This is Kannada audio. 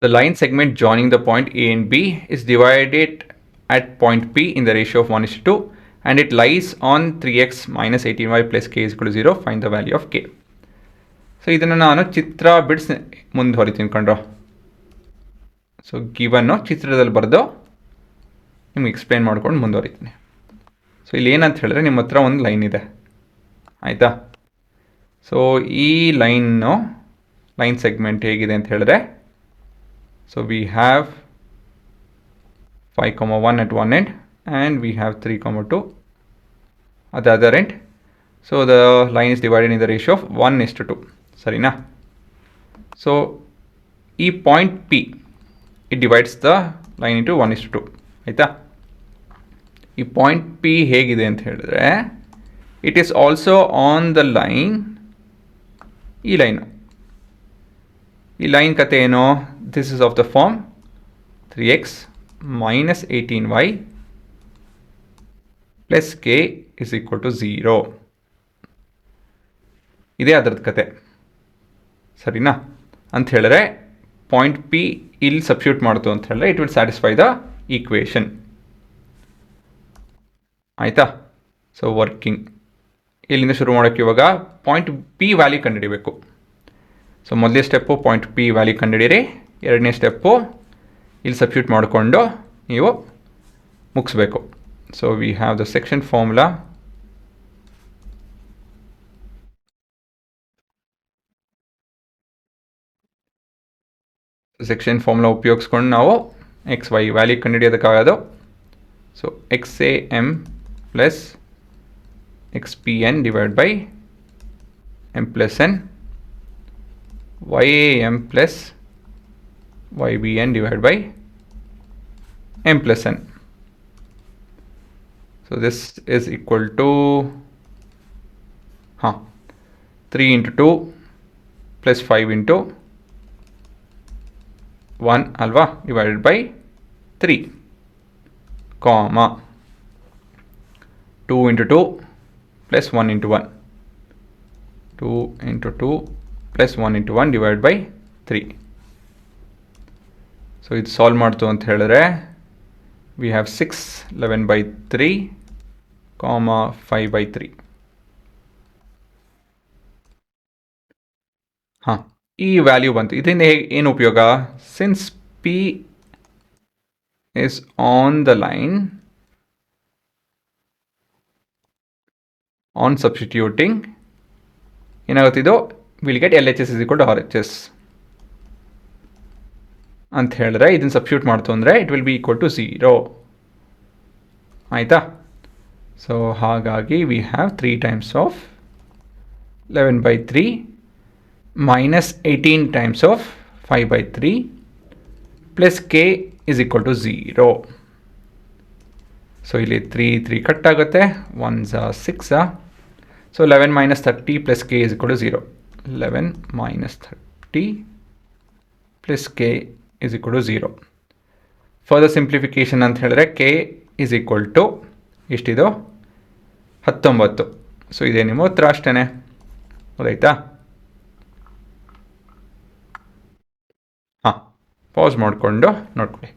The line segment joining the point A and B is divided at point P in the ratio of 1:2 and it lies on 3x minus 18y plus k is equal to 0. Find the value of k. So ಇದನ್ನು ನಾನು ಚಿತ್ರ ಬಿಡ್ಸ್ ಮುಂದುವರಿತೀನಿ ಕಂಡ್ರು. ಸೊ ಗಿವನ್ನು ಚಿತ್ರದಲ್ಲಿ ಬರೆದು ನಿಮ್ಗೆ ಎಕ್ಸ್ಪ್ಲೇನ್ ಮಾಡ್ಕೊಂಡು ಮುಂದುವರಿತೀನಿ. ಸೊ ಇಲ್ಲಿ ಏನಂತ ಹೇಳಿದ್ರೆ ನಿಮ್ಮ ಹತ್ರ ಒಂದು ಲೈನ್ ಇದೆ ಆಯಿತಾ. ಸೊ ಈ ಲೈನ್ ಸೆಗ್ಮೆಂಟ್ ಹೇಗಿದೆ ಅಂತ ಹೇಳಿದ್ರೆ, so we have 5, 1 at one end and we have 3, 2 at the other end. So the line is divided in the ratio of 1:2. Sarina? So e point P, it divides the line into 1:2. Aita? E point P hegide anta helidre, it is also on the line, e line kate eno, this is of the form 3x minus 18y plus k is equal to 0. ಇದೇ ಅದರದ್ದು ಕತೆ ಸರಿನಾ ಅಂತ ಹೇಳಿದ್ರೆ ಪಾಯಿಂಟ್ ಪಿ ಇಲ್ಲಿ ಸಬ್ಸ್ಟಿಟ್ಯೂಟ್ ಮಾಡ್ತು ಅಂತ ಹೇಳಿದ್ರೆ it will satisfy the equation ಆಯಿತಾ. ಸೊ ವರ್ಕಿಂಗ್ ಇಲ್ಲಿಂದ ಶುರು ಮಾಡೋಕ್ಕೆ ಇವಾಗ ಪಾಯಿಂಟ್ ಪಿ ವ್ಯಾಲ್ಯೂ ಕಂಡುಹಿಡಿಬೇಕು. ಸೊ ಮೊದಲನೇ ಸ್ಟೆಪ್ಪು ಪಾಯಿಂಟ್ ಪಿ ವ್ಯಾಲ್ಯೂ ಕಂಡುಹಿಡಿಯಿರಿ. ಎರಡನೇ ಸ್ಟೆಪ್ಪು ಇಲ್ಲಿ ಸಬ್ಸ್ಟಿಟ್ಯೂಟ್ ಮಾಡಿಕೊಂಡು ನೀವು ಮುಗಿಸ್ಬೇಕು. So we have the section formula. Section formula ಉಪಯೋಗಿಸ್ಕೊಂಡು ನಾವು ಎಕ್ಸ್ ವೈ ವ್ಯಾಲ್ಯೂ ಕಂಡುಹಿಡಿಯೋದಕ್ಕಾಗೋದು. So X A M plus X P N divide by M plus N YAM plus YBN divided by M plus N. So this is equal to 3 into 2 plus 5 into 1 alva divided by 3 comma 2 into 2 plus 1 into 1 2 into 2 plus 1 into 1 divided by 3. So ಇದು ಸಾಲ್ವ್ ಮಾಡ್ತು ಅಂತ ಹೇಳಿದ್ರೆ we have 6 11 by 3 comma 5 by 3. ಈ ವ್ಯಾಲ್ಯೂ ಬಂತು. ಇದರಿಂದ ಏನು ಉಪಯೋಗ? Since P is on the line, on substituting ಏನಾಗುತ್ತಿದ್ದು will get LHS is equal to RHS ಅಂತ ಹೇಳಿದ್ರೆ ಇದನ್ನು ಸಬ್ಸ್ಟಿಟ್ಯೂಟ್ ಮಾಡ್ತು ಅಂದರೆ it will be equal to 0 ಆಯಿತಾ. ಸೊ ಹಾಗಾಗಿ we have 3 times of 11 by 3 minus 18 times of 5 by 3 plus k is equal to 0. So ಇಲ್ಲಿ 3 ಕಟ್ ಆಗುತ್ತೆ, 1s 6. So 11 minus 30 plus k is equal to 0. 11 minus 30 plus k is equal to 0. Further simplification ಅಂತ ಹೇಳಿದ್ರೆ k is equal to ಎಷ್ಟಿದು 19. So ಇದೇ ನಿಮ್ಮ ಉತ್ತರ ಅಷ್ಟೇ. ಹೌದಾಯ್ತಾ? ಪಾಸ್ ಮಾಡಿಕೊಂಡು ನೋಡ್ಕೊಳ್ಳಿ.